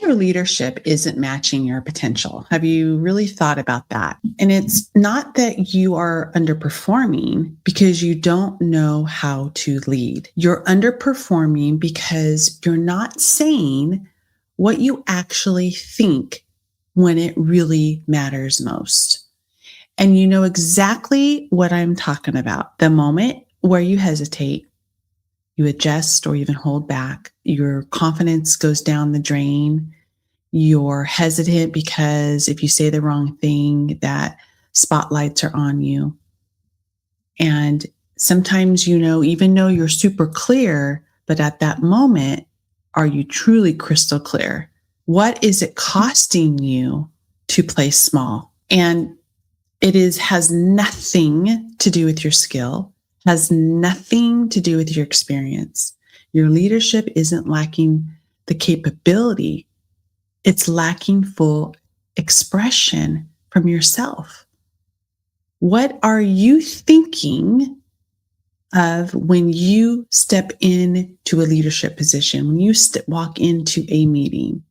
your leadership isn't matching your potential? Have you really thought about that? And it's not that you are underperforming because you don't know how to lead. You're underperforming because you're not saying what you actually think when it really matters most. And you know exactly what I'm talking about. The moment where you hesitate, you adjust or even hold back, your confidence goes down the drain, you're hesitant because if you say the wrong thing, that spotlights are on you. And sometimes, even though you're super clear, but at that moment, are you truly crystal clear? What is it costing you to play small? And has nothing to do with your skill, has nothing to do with your experience. Your leadership isn't lacking the capability. It's lacking full expression from yourself. What are you thinking of when you step into a leadership position, when you walk into a meeting?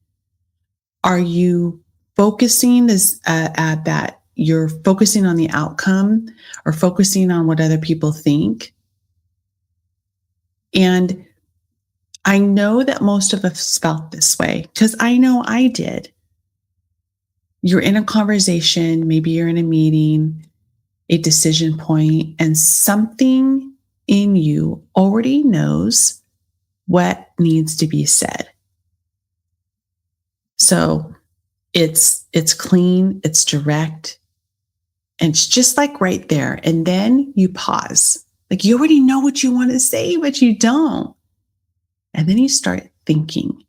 Are you focusing at that? You're focusing on the outcome or focusing on what other people think? And I know that most of us felt this way because I know I did. You're in a conversation, maybe you're in a meeting, a decision point, and something in you already knows what needs to be said. So it's clean, it's direct, and it's just like right there. And then you pause. Like you already know what you want to say, but you don't. And then you start thinking,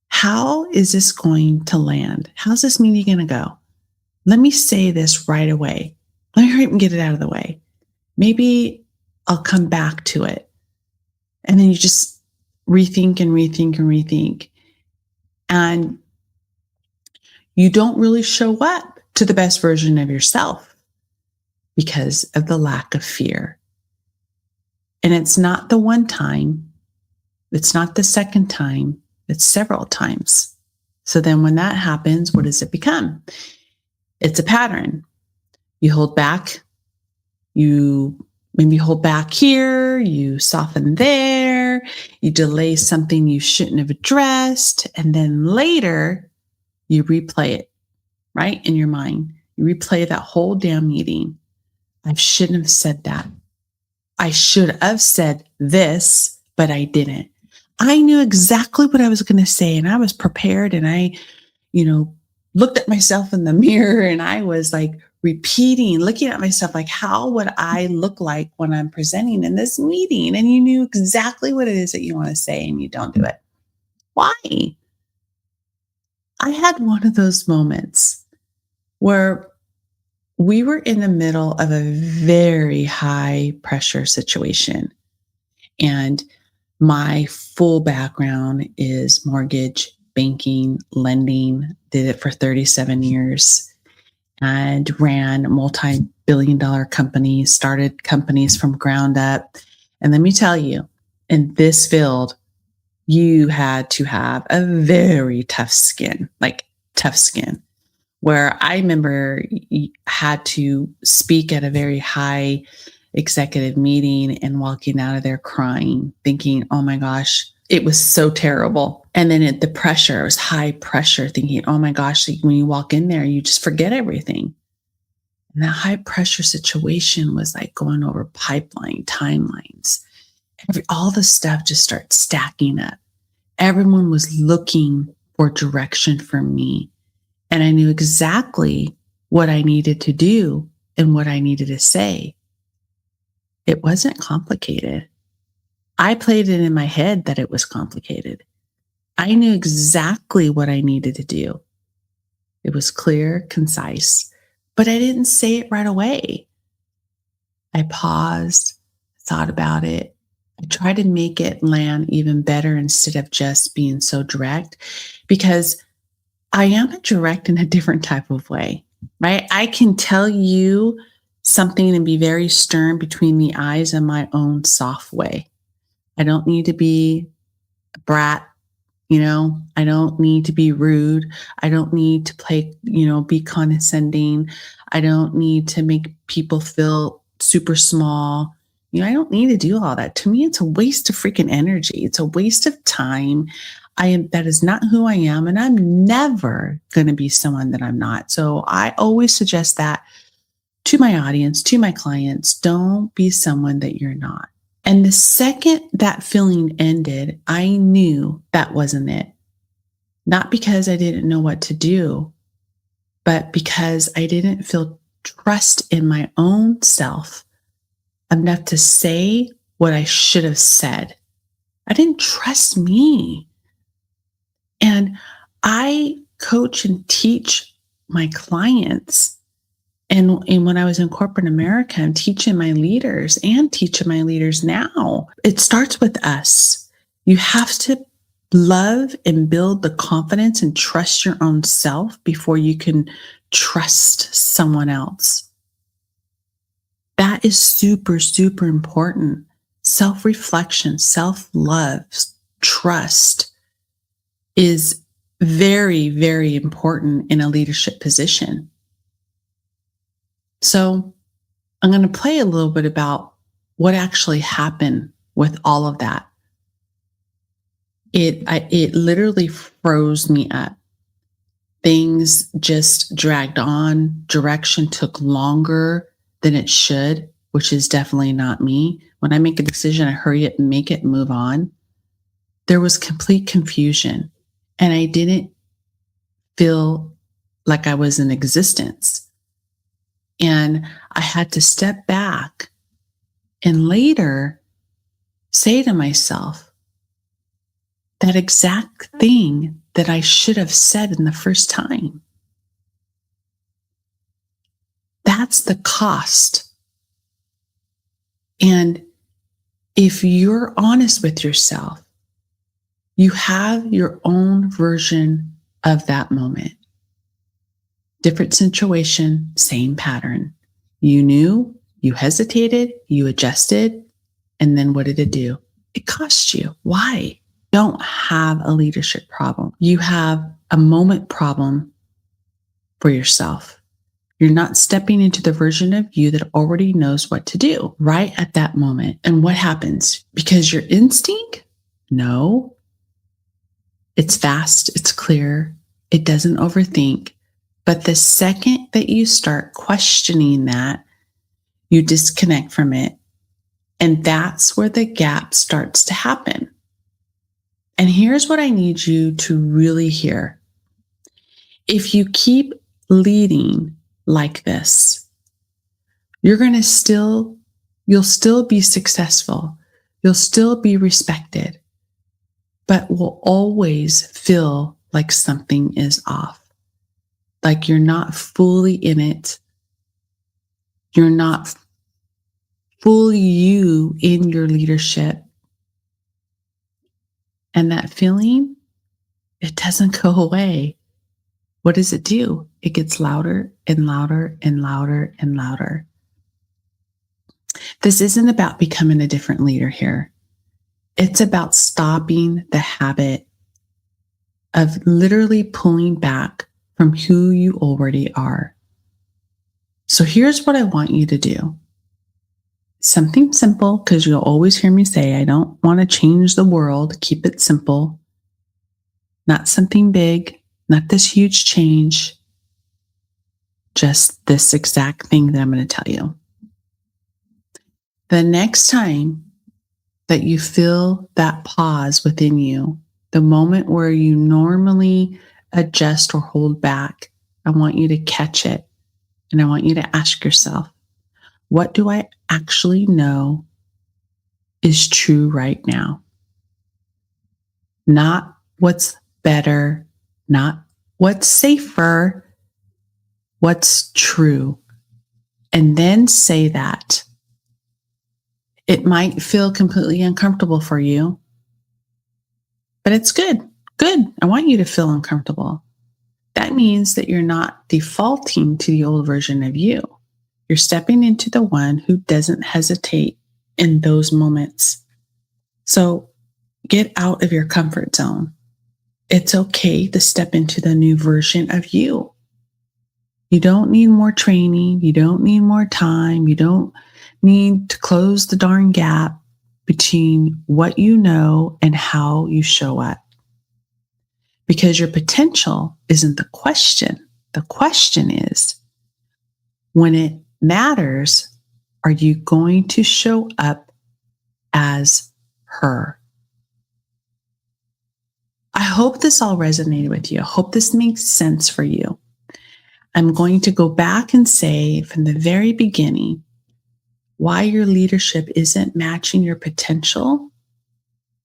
how is this going to land? How's this meeting going to go? Let me say this right away. Let me hurry up and get it out of the way. Maybe I'll come back to it. And then you just rethink and rethink and rethink. And you don't really show up to the best version of yourself because of the lack of fear. And it's not the one time, it's not the second time, it's several times. So then when that happens, what does it become? It's a pattern. You hold back, you maybe hold back here, you soften there, you delay something you shouldn't have addressed, and then later you replay it, right? In your mind. You replay that whole damn meeting. I shouldn't have said that. I should have said this, but I didn't. I knew exactly what I was going to say, and I was prepared, and I, looked at myself in the mirror, and I was like repeating, looking at myself like, how would I look like when I'm presenting in this meeting? And you knew exactly what it is that you want to say, and you don't do it. Why? I had one of those moments where we were in the middle of a very high pressure situation. And my full background is mortgage, banking, lending, did it for 37 years and ran multi-billion-dollar companies, started companies from ground up. And let me tell you, in this field, you had to have a very tough skin, where I remember had to speak at a very high executive meeting and walking out of there crying, thinking, oh my gosh, it was so terrible. And then the pressure, it was high pressure, thinking, oh my gosh, when you walk in there, you just forget everything. And that high pressure situation was like going over pipeline timelines. All the stuff just starts stacking up. Everyone was looking for direction from me. And I knew exactly what I needed to do and what I needed to say. It wasn't complicated. I played it in my head that it was complicated. I knew exactly what I needed to do. It was clear, concise, but I didn't say it right away. I paused, thought about it. I tried to make it land even better instead of just being so direct, because I am direct in a different type of way, right? I can tell you something and be very stern between the eyes in my own soft way. I don't need to be a brat, I don't need to be rude. I don't need to be condescending. I don't need to make people feel super small. I don't need to do all that. To me, it's a waste of freaking energy. It's a waste of time. That is not who I am. And I'm never going to be someone that I'm not. So I always suggest that to my audience, to my clients, don't be someone that you're not. And the second that feeling ended, I knew that wasn't it. Not because I didn't know what to do, but because I didn't feel trust in my own self enough to say what I should have said. I didn't trust me. And I coach and teach my clients. And when I was in corporate America, I'm teaching my leaders and teaching my leaders now. It starts with us. You have to love and build the confidence and trust your own self before you can trust someone else. That is super, super important. Self-reflection, self-love, trust is very, very important in a leadership position. So I'm going to play a little bit about what actually happened with all of that. It literally froze me up. Things just dragged on. Direction took longer than it should, which is definitely not me. When I make a decision, I hurry it and make it and move on. There was complete confusion, and I didn't feel like I was in existence. And I had to step back and later say to myself that exact thing that I should have said in the first time. That's the cost. And if you're honest with yourself, you have your own version of that moment. Different situation, same pattern. You knew, you hesitated, you adjusted, and then what did it do? It cost you. Why? You don't have a leadership problem. You have a moment problem for yourself. You're not stepping into the version of you that already knows what to do right at that moment. And what happens? Because your instinct? No. It's fast, it's clear, it doesn't overthink. But the second that you start questioning that, you disconnect from it. And that's where the gap starts to happen. And here's what I need you to really hear. If you keep leading like this, you'll still be successful. You'll still be respected, but will always feel like something is off. Like you're not fully in it. You're not fully you in your leadership. And that feeling, it doesn't go away. What does it do? It gets louder and louder and louder and louder. This isn't about becoming a different leader here. It's about stopping the habit of literally pulling back from who you already are. So here's what I want you to do. Something simple, because you'll always hear me say, I don't want to change the world. Keep it simple. Not something big, not this huge change. Just this exact thing that I'm going to tell you. The next time that you feel that pause within you, the moment where you normally adjust or hold back, I want you to catch it. And I want you to ask yourself, what do I actually know is true right now? Not what's better, not what's safer, what's true. And then say that. It might feel completely uncomfortable for you, but it's good. Good. I want you to feel uncomfortable. That means that you're not defaulting to the old version of you. You're stepping into the one who doesn't hesitate in those moments. So get out of your comfort zone. It's okay to step into the new version of you. You don't need more training. You don't need more time. You don't need to close the darn gap between what you know and how you show up. Because your potential isn't the question. The question is, when it matters, are you going to show up as her? I hope this all resonated with you. I hope this makes sense for you. I'm going to go back and say from the very beginning why your leadership isn't matching your potential.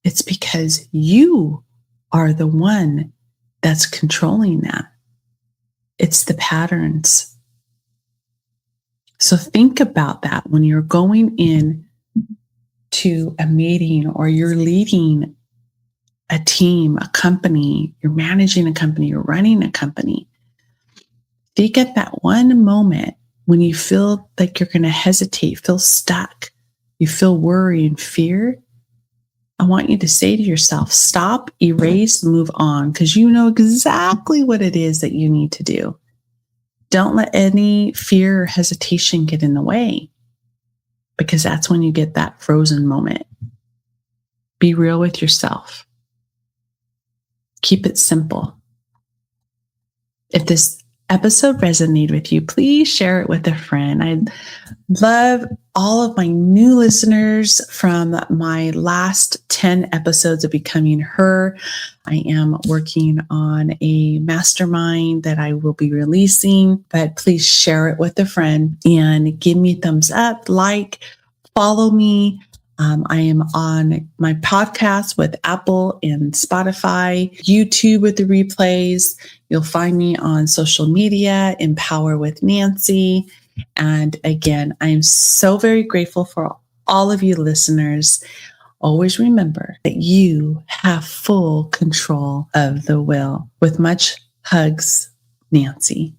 It's because you are the one that's controlling that. It's the patterns. So think about that when you're going in to a meeting or you're leading a team, a company, you're managing a company, you're running a company. If you get that one moment when you feel like you're going to hesitate, feel stuck, you feel worry and fear, I want you to say to yourself, stop, erase, move on, because you know exactly what it is that you need to do. Don't let any fear or hesitation get in the way, because that's when you get that frozen moment. Be real with yourself. Keep it simple. If this episode resonated with you, please share it with a friend. I love all of my new listeners from my last 10 episodes of Becoming Her. I am working on a mastermind that I will be releasing, but please share it with a friend and give me a thumbs up, like, follow me. I am on my podcast with Apple and Spotify, YouTube with the replays. You'll find me on social media, Empower with Nancy. And again, I am so very grateful for all of you listeners. Always remember that you have full control of the will. With much hugs, Nancy.